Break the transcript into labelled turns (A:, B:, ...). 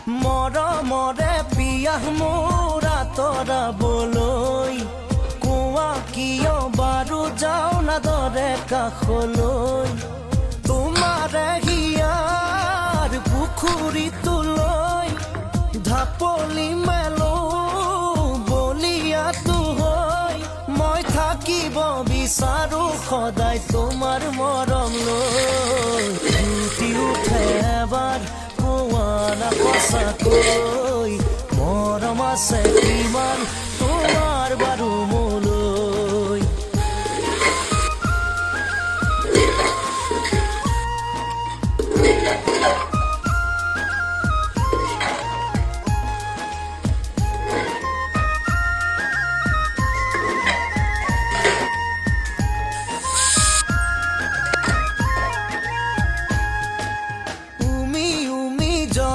A: মৰমৰে পিয়াহ মোৰ আঁতৰাবলৈ কোৱা কিয় বাৰু যাওঁ নাদৰে কাষলৈ তোমাৰে হিয়াৰ পুখুৰীটোলৈ ঢাপলি মেলো বলিয়াটো হৈ মই থাকিব বিচাৰো সদায় তোমাৰ মৰম লৈ ফুটি উঠে এবাৰ কোৱা না সঁচাকৈ মৰম আছে কিমান